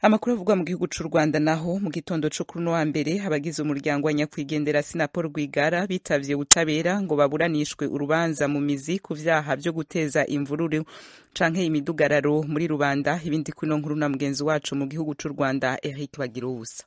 Amakuru avugwa mu gihugu c'u Rwanda naho mu gitondo co kuri wa mbere abagize umuryango wa nyakwigendera Paul Rwigara bitavye ubutabera ngo baburanishwe urubanza mu mizi ku vyaha vyo guteza imvururu canke imidugararo muri rubanda. Ibindi kuno nkuru na mugenzi wacu mu gihugu c'u Rwanda Eric Bagiruwubusa.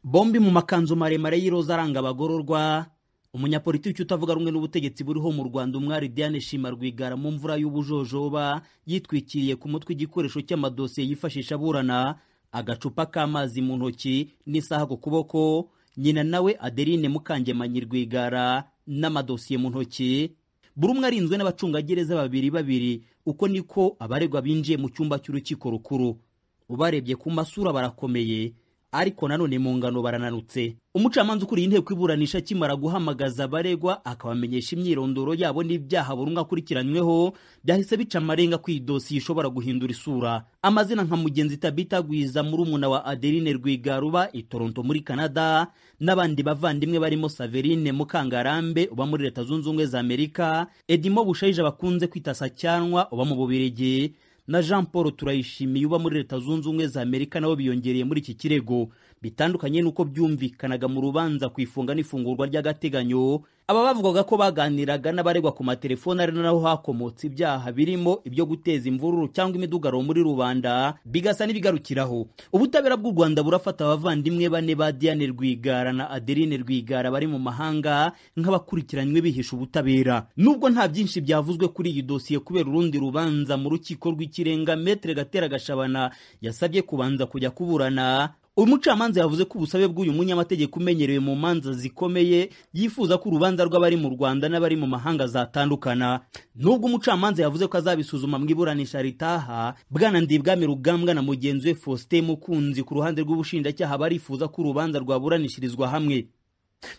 Bombi mu makanzu maremare y'iroza aranga abagororwa, umunyapolitiki utavuga rumwe n'ubutegetsi buriho mu Rwanda umwari Diane Rwigara mu mvura y'ubujojoba yitwikiriye ku mutwe igikoresho cy'amadosiye yifashisha aburana, agacupa k'amazi mu ntoki n'isaha ku kuboko. Nyina nawe Adeline Mukangemanyi Rwigara n'amadosiye mu ntoki. Buri umwe arinzwe n'abacungagereza babiri uko niko abaregwa binjiye mu cyumba cy'urukiko rukuru. Ubarebye ku masura barakomeye ariko nanone mu ngano barananutse. Umucamanza ukuriye inteko iburanisha kimara guhamagaza abaregwa akabamenyesha imyirondoro yabo n'ibyaha burunga akurikiranyweho, byahise bica amarenga ko idosiye ishobora guhindura isura. Amazina nka Mugenzi Tabita Gwiza murumuna wa Adeline Rwigara uba i Toronto muri Canada, n'abandi bavandimwe barimo Saverine Mukangarambe uba muri Leta Zunze Ubumwe za Amerika, Edimo Bushayija bakunze kwita Sacyanwa uba mu Bubiligi, na Jean Paul Turayishimiye uba muri Leta Zunze Ubumwe za Amerika nabo biyongereye muri iki kirego. Bitandukanye nuko byumvikanaga mu rubanza kwifunga n'ifungurwa ry'agateganyo, aba bavugaga ko baganiraga n'abaregwa ku matelefone ari naho hakomotse ibyaha birimo ibyo guteza imvururu cyangwa imidugaro muri rubanda, bigasa n'ibigarukiraho. Ubutabera bw'u Rwanda burafata abavandimwe bane ba Diane Rwigara na Adeline Rwigara bari mu mahanga nk'abakurikiranywe bihisha ubutabera. Nubwo nta byinshi byavuzwe kuri iyi dosiye kubera urundi rubanza mu rukiko rw'ikirenga, Maître Gatera Gashabana yasabye kubanza kujya kuburana. Umucamanza yavuze ko ubusabe bw'uyu munyamategeko umenyerewe mu manza zikomeye yifuza ko urubanza rw'abari mu Rwanda n'abari mu mahanga zatandukana. Nubwo umucamanza yavuze ko azabisuzuma mu iburanisha ritaha, Bwana Ndibwami Rugambwa na mugenzi we Faustin Mukunzi ku ruhande rw'ubushinjacyaha barifuza ko urubanza rwaburanishirizwa hamwe.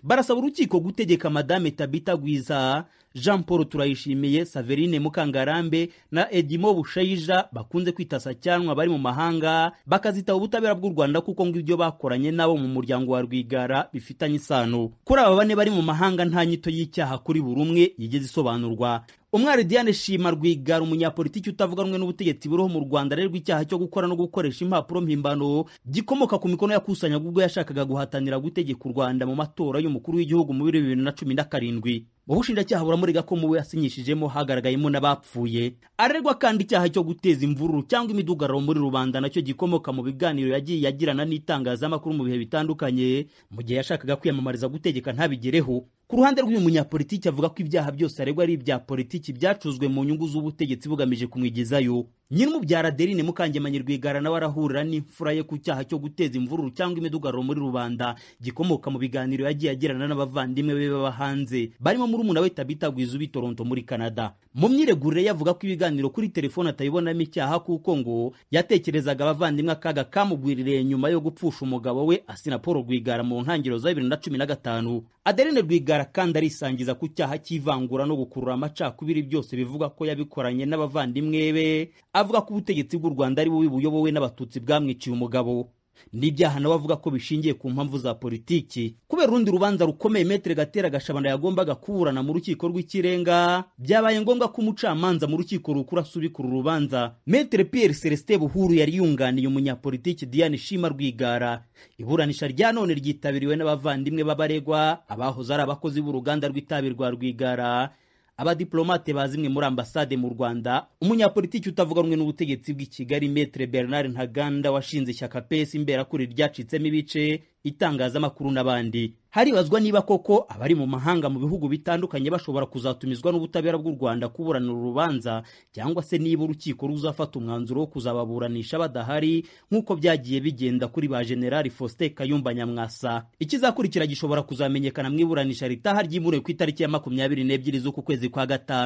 Barasaba urukiko gutegeka Madame Tabita Gwiza, Jean Paul Turayishimiye, Saverine Mukangarambe na Edimo Bushayija bakunze kwita Sacyanwa bari mu mahanga bakazita ubutabera bw'u Rwanda kuko ngo ibyo bakoranye nabo mu muryango wa Rwigara bifitanye isano. Kuri aba bane bari mu mahanga nta nyito y'icyaha kuri buri umwe yigeze isobanurwa. Umwari Diane Rwigara umunyapolitiki utavuga rumwe n'ubutegetsi buriho mu Rwanda arerwa icyaha cyo gukora no gukoresha impapuro mpimbano gikomoka ku mikono yakusanyaga ubwo yashakaga guhatanira gutegeka u Rwanda mu matora y'umukuru w'igihugu mu 2017. Ubushinjacyaha buramurega ko mu yasinyishijemo hagaragayemo n'abapfuye. Arerwa kandi icyaha cyo guteza imvururu cyangwa imidugararo muri rubanda nacyo gikomoka mu biganiro yagiye yagirana n'itangazamakuru mu bihe bitandukanye mu gihe yashakaga kwiyamamariza gutegeka ntabigereho. Ku ruhande rw'uyu munyapolitiki avuga ko ibyaha byose aregwa ari ibya politiki byacuzwe mu nyungu z'ubutegetsi bugamije kumwigezayo. Nyina umubyara Adeline Mukangemanyi Rwigara nawe arahurira n'imfura ye ku cyaha cyo guteza imvururu cyangwa imidugararo muri rubanda gikomoka mu biganiro yagiye agirana n'abavandimwe be baba hanze barimo murumuna we Tabita Gwiza uba i Toronto muri Canada. Mu myiregurire yavuga ko ibiganiro kuri telefone atayibonamo icyaha kuko ngo yatekerezaga abavandimwe akaga kamugwiririye nyuma yo gupfusha umugabo we Paul Rwigara mu ntangiriro za 2015. Adeline Rwigara kandi arisangiza ku cyaha cy'ivangura no gukurura amacakubiri byose bivuga ko yabikoranye n'abavandimwe be, avuga ko ubutegetsi bw'u Rwanda ari bubi buyobowe n'abatutsi bwamwiciye umugabo. N'ibyaha nawe avuga ko bishingiye ku mpamvu za politiki. Kubera urundi rubanza rukomeye Maître Gatera Gashabana yagombaga kuburana mu rukiko rw'ikirenga, byabaye ngombwa ko umucamanza mu rukiko rukuru asubikura urubanza. Maître Pierre Celestin Buhuru yari yunganiye umunyapolitiki Diane Rwigara. Iburanisha rya none ryitabiriwe n'abavandimwe b'abaregwa, abahoze ari abakozi b'uruganda rw'itabi rwa Rwigara, abadiplomate bazimwe muri ambasade mu Rwanda, umunyapolitiki utavuga rumwe n'ubutegetsi bw'i Kigali Maître Bernard Ntaganda washinze ishyaka PS Imberakuri ryacitsemo ibice, itangazamakuru n'abandi. Haribazwa niba koko abari mu mahanga mu bihugu bitandukanye bashobora kuzatumizwa n'ubutabera bw'u Rwanda kuburanira urubanza cyangwa se niba urukiko ruzafata umwanzuro wo kuzababuranisha badahari nk'uko byagiye bigenda kuri ba General Faustin Kayumba Nyamwasa. Ikizakurikira gishobora kuzamenyekana mu iburanisha ritaha ry'imure ku itariki ya 22 z'uku kwezi kwa gatanu.